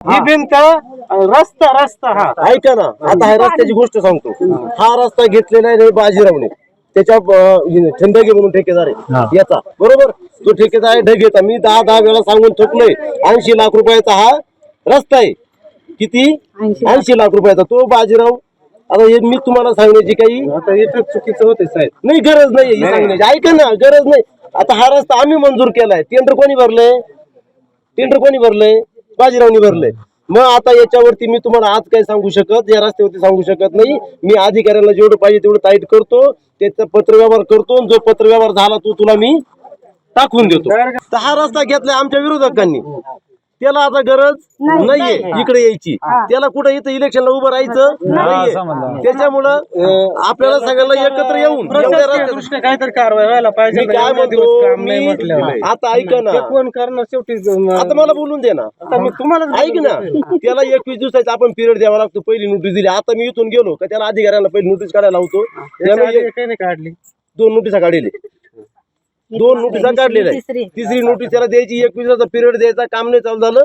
ही भिंत रस्ता रस्ता हा ऐका ना, आता ह्या रस्त्याची गोष्ट सांगतो. हा रस्ता घेतलेला आहे बाजीरावने, त्याच्या छंदगे म्हणून ठेकेदार आहे याचा, बरोबर. तो ठेकेदार आहे ढगेचा. मी 10 वेळा सांगून थकलोय. 80 लाख रुपयाचा हा रस्ता आहे. किती? 80 लाख रुपयाचा. तो बाजीराव, आता हे मी तुम्हाला सांगण्याची काही आता इथं चुकीचं होते साहेब. नाही, गरज नाही ही सांगण्याची. ऐका ना, गरज नाही. आता हा रस्ता आम्ही मंजूर केलाय. टेंडर कोणी भरलंय? टेंडर कोणी भरलंय? बाजीरावनी भरलंय. मग आता याच्यावरती मी तुम्हाला आज काय सांगू शकत, या रस्त्यावरती सांगू शकत नाही. मी अधिकाऱ्यांना जेवढं पाहिजे तेवढं टाईट करतो, त्याचा पत्रव्यवहार करतो. जो पत्रव्यवहार झाला तो तुला मी टाकून देतो. तर हा रस्ता घेतलाय आमच्या विरोधकांनी. त्याला आता गरज नाहीये इकडे यायची. त्याला कुठे इथं इलेक्शनला उभं राहायचं नाहीये. त्याच्यामुळं आपल्याला सगळ्यांना एकत्र येऊन काहीतरी कारवाई व्हायला पाहिजे. मी काय म्हणतो, आता ऐका ना, कोण करणार शेवटी? आता मला बोलून दे ना. आता मी तुम्हाला ऐक ना, त्याला 21 दिवसाचा आपण पिरियड द्यावा लागतो. पहिली नोटीस दिली. आता मी इथून गेलो का त्याला अधिकाऱ्यांना पहिली नोटीस काढायला लावतो. काही नाही काढली. 2 नोटिसा काढले, 2 नोटिसा काढलेल्या आहेत. तिसरी नोटीस त्याला द्यायची. 21 दिवसाचा पिरियड द्यायचा. काम नाही चालू झालं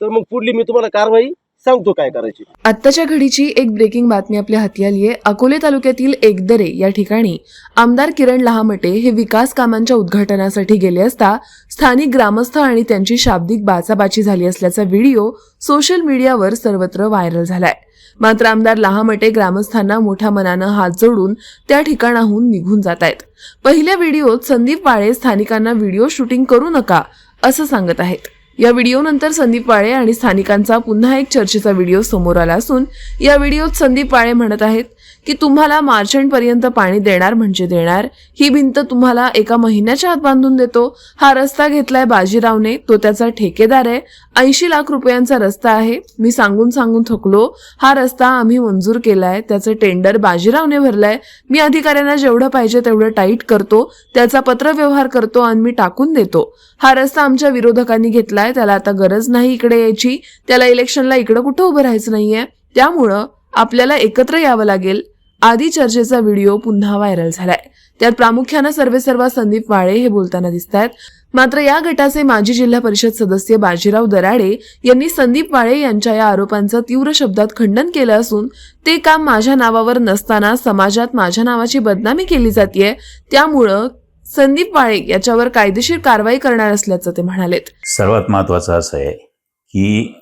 तर मग पुढली मी तुम्हाला कारवाई सांगतो काय करायची. आत्ताच्या घडीची एक ब्रेकिंग बातमी आपल्या हाती आली आहे. अकोले तालुक्यातील एकदरे या ठिकाणी आमदार किरण लहामटे हे विकास कामांच्या उद्घाटनासाठी गेले असता स्थानिक ग्रामस्थ आणि त्यांची शाब्दिक बाचाबाची झाली असल्याचा व्हिडिओ सोशल मीडियावर सर्वत्र व्हायरल झालाय. मात्र आमदार लहामटे ग्रामस्थांना मोठ्या मनानं हात जोडून त्या ठिकाणाहून निघून जात आहेत. पहिल्या व्हिडिओत संदीप वाळे स्थानिकांना व्हिडिओ शूटिंग करू नका असं सांगत आहेत. या व्हिडिओनंतर संदीप वाळे आणि स्थानिकांचा पुन्हा एक चर्चेचा व्हिडिओ समोर आला असून या व्हिडिओत संदीप वाळे म्हणत आहेत की तुम्हाला मार्चेंटपर्यंत पाणी देणार म्हणजे देणार. ही भिंत तुम्हाला 1 महिन्याच्या आत बांधून देतो. हा रस्ता घेतलाय बाजीरावने, तो त्याचा ठेकेदार आहे. 80 लाख रुपयांचा रस्ता आहे. मी सांगून थकलो. हा रस्ता आम्ही मंजूर केलाय. त्याचं टेंडर बाजीरावने भरलाय. मी अधिकाऱ्यांना जेवढं पाहिजे तेवढं टाईट करतो. त्याचा पत्रव्यवहार करतो आणि मी टाकून देतो. हा रस्ता आमच्या विरोधकांनी घेतलाय. त्याला आता गरज नाही इकडे यायची. त्याला इलेक्शनला इकडं कुठं उभं राहायचं नाहीये. त्यामुळं आपल्याला एकत्र यावं लागेल. आदी चर्चेचा व्हिडिओ पुन्हा व्हायरल झालाय. त्यात प्रामुख्यानं सर्वेसर्वा संदीप वाळे हे बोलताना दिसतायत. मात्र या गटाचे माजी जिल्हा परिषद सदस्य बाजीराव दराडे यांनी संदीप वाळे यांच्या या आरोपांचं तीव्र शब्दात खंडन केलं असून ते काम माझ्या नावावर नसताना समाजात माझ्या नावाची बदनामी केली जातेय. त्यामुळं संदीप वाळे याच्यावर कायदेशीर कारवाई करणार असल्याचं ते म्हणालेत. सर्वात महत्वाचं असं आहे की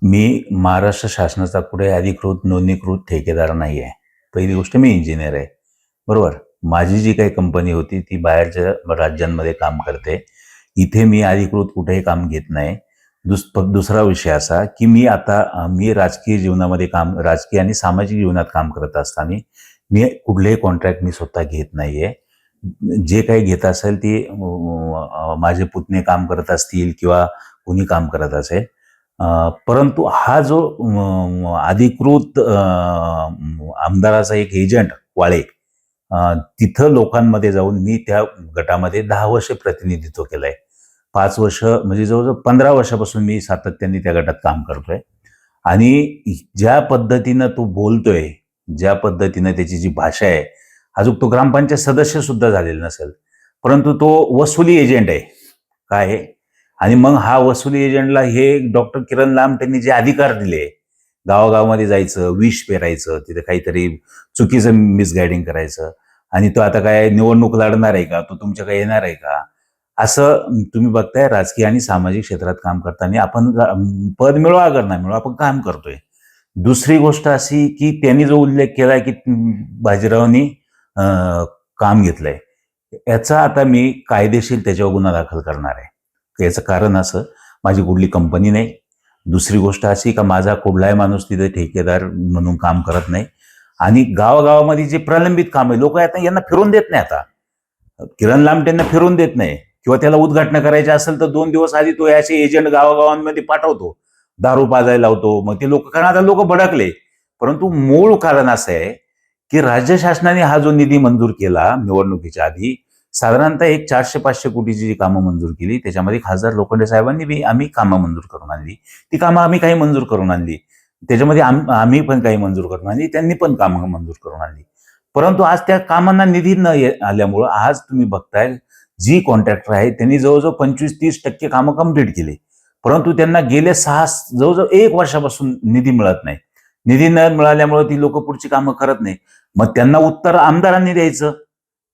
मी महाराष्ट्र शासनाचा पुढे अधिकृत नोंदणीकृत ठेकेदार नाही आहे. पहिली गोष्ट, मी इंजिनियर आहे, बरोबर. माझी जी काही कंपनी होती ती बाहेरच्या राज्यांमध्ये काम करते. इथे मी अधिकृत कुठेही काम घेत नाही. दुसरा विषय असा की मी राजकीय जीवनामध्ये राजकीय आणि सामाजिक जीवनात काम करत असताना मी कुठलेही कॉन्ट्रॅक्ट मी स्वतः घेत नाहीये. जे काही घेत असेल ती माझे पुतणे काम करत असतील किंवा कोणी काम करत असेल. परंतु हा जो अधिकृत आमदाराचा एक एजंट वाळे, तिथं लोकांमध्ये जाऊन मी त्या गटामध्ये 10 वर्ष प्रतिनिधित्व केलंय. 5 वर्ष म्हणजे जवळजवळ 15 वर्षापासून मी सातत्याने त्या गटात काम करतोय. आणि ज्या पद्धतीनं तो बोलतोय, ज्या पद्धतीनं त्याची जी भाषा आहे, अजून तो ग्रामपंचायत सदस्य सुद्धा झालेला नसेल, परंतु तो वसुली एजंट आहे काय. आणि मग हा वसुली एजंटला हे डॉक्टर किरण लामटेंनी जे अधिकार दिले, गावागावामध्ये जायचं, विष पेरायचं, तिथे काहीतरी चुकीचं मिसगायडिंग करायचं, आणि तो आता काय निवडणूक लढणार आहे का, तो तुमच्याकडे येणार आहे का, असं तुम्ही बघताय. राजकीय आणि सामाजिक क्षेत्रात काम करताना आपण पद मिळवा अगर नाही मिळवा, आपण काम करतोय. दुसरी गोष्ट अशी की त्यांनी जो उल्लेख केलाय की बाजीरावांनी काम घेतलंय, याचा आता मी कायदेशीर त्याच्यावर गुन्हा दाखल करणार आहे. याचं कारण असं, माझी कुठली कंपनी नाही. दुसरी गोष्ट अशी का माझा कुठलाही माणूस तिथे ठेकेदार म्हणून काम करत नाही. आणि गावागावामध्ये जे प्रलंबित काम आहे, लोक आता यांना फिरून देत नाही. आता किरण लामटेंना फिरून देत नाही, किंवा त्याला उद्घाटन करायचे असेल तर 2 दिवस आधी तो याचे एजंट गावागावांमध्ये पाठवतो, दारू पाजायला लावतो. मग ते लोक, कारण आता लोक भडकले. परंतु मूळ कारण असं आहे की राज्य शासनाने हा जो निधी मंजूर केला निवडणुकीच्या आधी, साधारणतः एक 400-500 कोटीची जी कामं मंजूर केली, त्याच्यामध्ये खासदार लोखंडे साहेबांनी आम्ही कामं मंजूर करून आणली. ती कामं आम्ही काही मंजूर करून आणली, त्याच्यामध्ये आम्ही पण काही मंजूर करून आणली, त्यांनी पण कामं मंजूर करून आणली. परंतु आज त्या कामांना निधी न आल्यामुळं आज तुम्ही बघताय जी कॉन्ट्रॅक्टर आहे त्यांनी जवळजवळ 25-30% कामं कंप्लीट केली. परंतु त्यांना गेले जवळजवळ 1 वर्षापासून निधी मिळत नाही. निधी न मिळाल्यामुळे ती लोक पुढची कामं करत नाही. मग त्यांना उत्तर आमदारांनी द्यायचं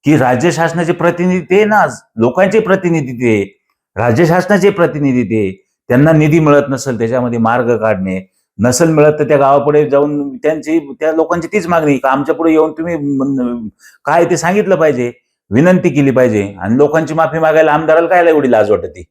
की राज्य शासनाचे प्रतिनिधी ते ना, लोकांचे प्रतिनिधी ते, राज्य शासनाचे प्रतिनिधी ते, त्यांना निधी मिळत नसेल त्याच्यामध्ये मार्ग काढणे, नसेल मिळत तर त्या गावापुढे जाऊन त्या लोकांची तीच मागणी का आमच्या पुढे येऊन तुम्ही काय ते सांगितलं पाहिजे, विनंती केली पाहिजे. आणि लोकांची माफी मागायला आमदाराला काय एवढी लाज वाटते?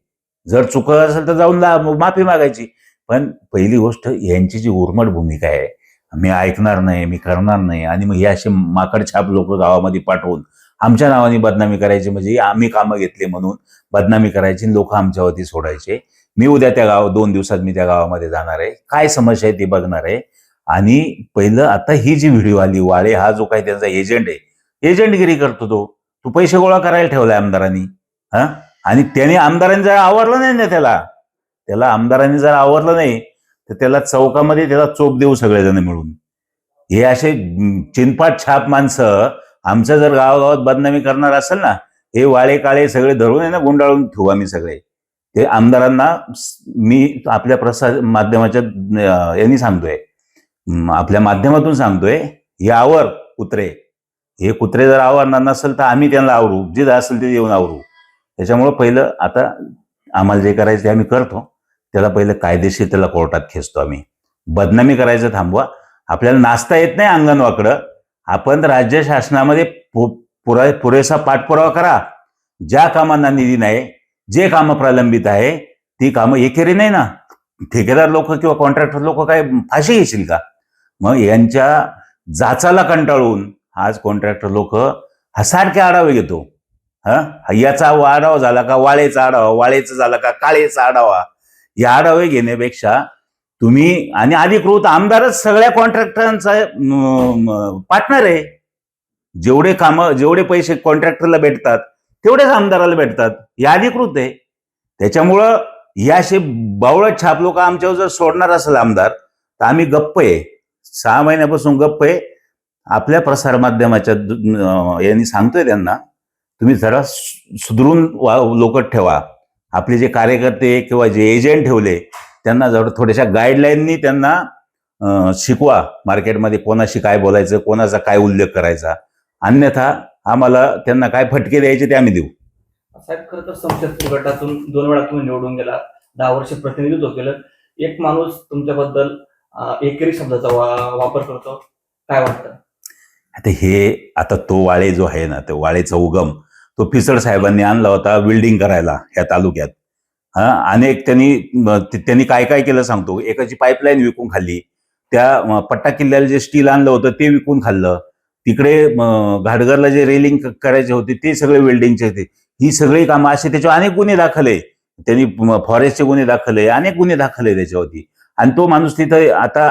जर चुकत असेल तर जाऊन माफी मागायची. पण पहिली गोष्ट यांची जी उर्मट भूमिका आहे, मी ऐकणार नाही, मी करणार नाही, आणि मग हे असे माकडछाप लोक गावामध्ये पाठवून आमच्या नावाने बदनामी करायची, म्हणजे आम्ही कामं घेतले म्हणून बदनामी करायची, लोक आमच्यावरती सोडायचे. मी उद्या 2 दिवसात मी त्या गावामध्ये जाणार आहे, काय समस्या आहे ती बघणार आहे. आणि पहिलं आता ही जी व्हिडिओ आली, वाळे हा जो काही त्यांचा एजंट आहे, एजंटगिरी करतो तो पैसे गोळा करायला ठेवलाय आमदारांनी. आणि त्याने आमदारांनी जर आवरलं नाही ना, त्याला आमदारांनी जर आवरलं नाही तर त्याला चौकामध्ये त्याला चोप देऊ सगळेजण मिळून. हे असे चिनपाट छाप माणसं आमच्या जर गावागावात बदनामी करणार असेल ना, हे वाळे काळे सगळे धरून आहे ना, गुंडाळून ठेवू आम्ही सगळे. ते आमदारांना मी आपल्या प्रसार माध्यमाच्या यांनी सांगतोय, आपल्या माध्यमातून सांगतोय, हे आवर कुत्रे, हे कुत्रे जर आवरणार नसेल तर आम्ही त्यांना आवरू, जे असेल ते येऊन आवरू. त्याच्यामुळं पहिलं आता आम्हाला जे करायचं ते आम्ही करतो, त्याला पहिलं कायदेशीर त्याला कोर्टात खेचतो आम्ही. बदनामी करायचं थांबवा. आपल्याला नाचता येत नाही अंगणवाकडं, आपण राज्य शासनामध्ये पुरेसा पाठपुरावा करा. ज्या कामांना निधी नाही, जे कामं प्रलंबित आहे ती कामं एकेरी नाही ना, ठेकेदार लोक किंवा कॉन्ट्रॅक्टर लोक काय फाशी घेशील का? मग यांच्या जाचाला कंटाळून आज कॉन्ट्रॅक्टर लोक सारखे आढावे घेतो. याचा आढावा झाला का वाळेचा आढावा, वाळेचा झाला का काळेचा आढावा. या आढावे घेण्यापेक्षा तुम्ही, आणि अधिकृत आमदारच सगळ्या कॉन्ट्रॅक्टरांचा पार्टनर आहे. जेवढे पैसे कॉन्ट्रॅक्टरला भेटतात तेवढेच आमदाराला भेटतात, हे अधिकृत आहे. त्याच्यामुळं या असे बावळट छाप लोक आमच्यावर जर सोडणार असेल आमदार, तर आम्ही गप्प आहे, 6 महिन्यापासून गप्प आहे. आपल्या प्रसारमाध्यमाच्या यांनी सांगतोय त्यांना, तुम्ही जरा सुधरून लोक ठेवा. आपले जे कार्यकर्ते किंवा जे एजंट ठेवले त्यांना जर थोड्याशा गाईडलाईननी त्यांना शिकवा, मार्केटमध्ये कोणाशी काय बोलायचं, कोणाचा काय उल्लेख करायचा. अन्यथा आम्हाला त्यांना काय फटके द्यायचे ते आम्ही देऊ. साहेब, खरं तर समशेरपूर गटातून 2 वेळा तुम्ही निवडून गेला, 10 वर्ष प्रतिनिधित्व केलं. एक माणूस तुमच्याबद्दल एकेरी शब्दाचा वापर करतो, काय वाटतं? आता तो वाळे जो आहे ना, तो वाळेचा उगम तो पिचड साहेबांनी आणला होता वेल्डिंग करायला ह्या तालुक्यात. अनेक त्यांनी काय काय केलं सांगतो. एकाची पाईपलाईन विकून खाल्ली, त्या पट्टा किल्ल्याला जे स्टील आणलं होतं ते विकून खाल्लं, तिकडे घाटघरला जे रेलिंग करायचे होते ते सगळे वेल्डिंगचे होते. ही सगळी कामं असे त्याच्यावर अनेक गुन्हे दाखल, त्यांनी फॉरेस्टचे गुन्हे दाखल, अनेक गुन्हे दाखल त्याच्यावरती. आणि तो माणूस तिथं, आता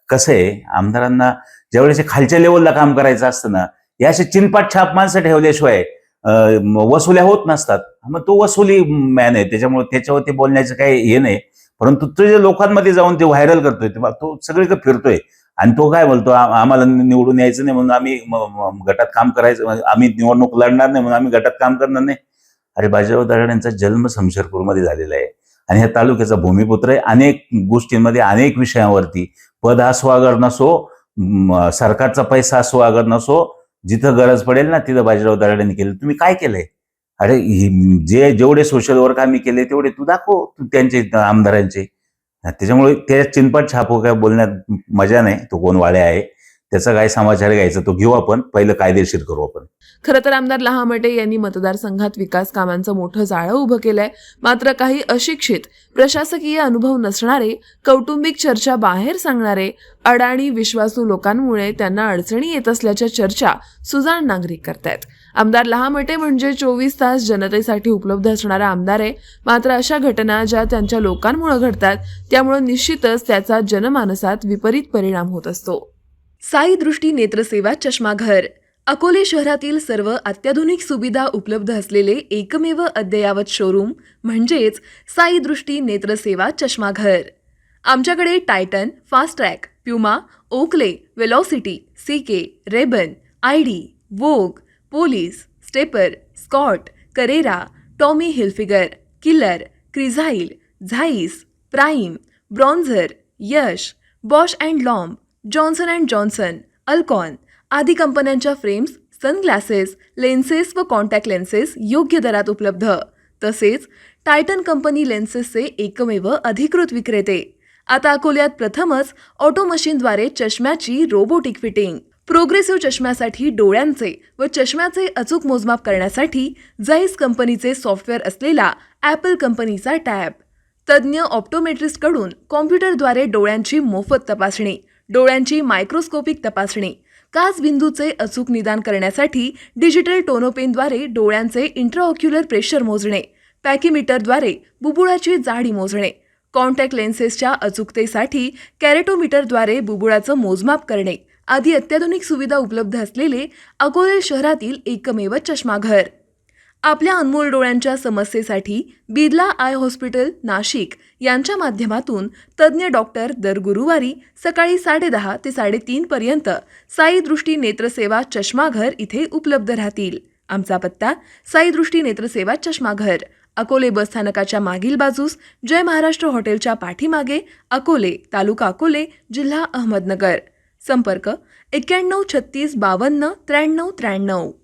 कसं आहे, आमदारांना ज्यावेळेस खालच्या लेवलला काम करायचं असतं ना, या असे चिनपाट छाप माणसं ठेवल्याशिवाय वसुल्या होत नसतात. मग तो वसुली मॅन आहे, त्याच्यामुळे त्याच्यावरती बोलण्याचं काही हे नाही. परंतु तो जे लोकांमध्ये जाऊन ते व्हायरल करतोय, तो सगळीकडे फिरतोय आणि तो काय बोलतो, आम्हाला निवडून यायचं नाही म्हणून आम्ही गटात काम करायचं, आम्ही निवडणूक लढणार नाही म्हणून आम्ही गटात काम करणार नाही. अरे, बाजीराव दराडे यांचा जन्म समशेरपूरमध्ये झालेला आहे आणि ह्या तालुक्याचा भूमिपुत्र आहे. अनेक गोष्टींमध्ये, अनेक विषयांवरती, पद असो अगर नसो, सरकारचा पैसा असो अगर नसो, जिथं गरज पडेल ना तिथं बाजीराव दराडेंनी केलं. तुम्ही काय केलंय? अरे, जेवढे सोशल वर्क आम्ही केले तेवढे तू दाखव, तू त्यांचे आमदारांचे. त्याच्यामुळे त्या चिनपट छापो काय बोलण्यात मजा नाही. तो कोण वाळे आहे, त्याचा काय समाचार घ्यायचा तो घेऊ आपण, पहिलं कायदेशीर करू आपण. खरं तर आमदार लहामटे यांनी मतदारसंघात विकास कामांचं मोठं जाळं उभं केलंय. मात्र काही अशिक्षित, प्रशासकीय अनुभव नसणारे, कौटुंबिक चर्चा बाहेर सांगणारे, अडाणी विश्वासू लोकांमुळे त्यांना अडचणी येत असल्याच्या चर्चा सुजाण नागरिक करतायत. आमदार लहामटे म्हणजे 24 तास जनतेसाठी उपलब्ध असणारा आमदार आहे. मात्र अशा घटना ज्या त्यांच्या लोकांमुळे घडतात, त्यामुळे निश्चितच त्याचा जनमानसात विपरीत परिणाम होत असतो. साई दृष्टी नेत्रसेवा चष्माघर, अकोले शहरातील सर्व अत्याधुनिक सुविधा उपलब्ध असलेले एकमेव अद्ययावत शोरूम म्हणजेच साई दृष्टी नेत्रसेवा चष्माघर. आमच्याकडे Titan, Fastrack, Puma, Oakley, Velocity, CK, Ray Ban, ID, Vogue, Police, Stepper, Scott, Carrera, Tommy Hilfiger, Killer, Crizal, Zeiss, Prime, Bronzer, Yash, Bausch and Lomb, Johnson and Johnson, Alcon आदी कंपन्यांच्या फ्रेम्स, सनग्लासेस, लेन्सेस व कॉन्टॅक्ट लेन्सेस योग्य दरात उपलब्ध. तसेच Titan company लेन्सेसचे एकमेव अधिकृत विक्रेते. आता अकोल्यात प्रथमच ऑटो मशीनद्वारे चष्म्याची रोबोटिक फिटिंग. प्रोग्रेसिव्ह चष्म्यासाठी डोळ्यांचे व चष्म्याचे अचूक मोजमाप करण्यासाठी जाईस कंपनीचे सॉफ्टवेअर असलेला ॲपल कंपनीचा टॅब. तज्ज्ञ ऑप्टोमेट्रिस्टकडून कॉम्प्युटरद्वारे डोळ्यांची मोफत तपासणी, डोळ्यांची मायक्रोस्कोपिक तपासणी, काच बिंदूचे अचूक निदान करण्यासाठी डिजिटल टोनोपेनद्वारे डोळ्यांचे इंट्राऑक्युलर प्रेशर मोजणे, पॅकीमीटरद्वारे बुबुळाची जाडी मोजणे, कॉन्टॅक्ट लेन्सेसच्या अचूकतेसाठी कॅरेटोमीटरद्वारे बुबुळाचं मोजमाप करणे आदी अत्याधुनिक सुविधा उपलब्ध असलेले अकोले शहरातील एकमेव चष्माघर. आपल्या अनमोल डोळ्यांच्या समस्येसाठी बिर्ला आय हॉस्पिटल नाशिक यांच्या माध्यमातून तज्ज्ञ डॉक्टर दर गुरुवारी सकाळी 10:30 ते 3:30 पर्यंत साई दृष्टी नेत्रसेवा चष्माघर इथे उपलब्ध राहतील. आमचा पत्ता साई दृष्टी नेत्रसेवा चष्माघर, अकोले बसस्थानकाच्या मागील बाजूस, जय महाराष्ट्र हॉटेलच्या पाठीमागे, अकोले, तालुका अकोले, जिल्हा अहमदनगर. संपर्क 91 36 52 93 93.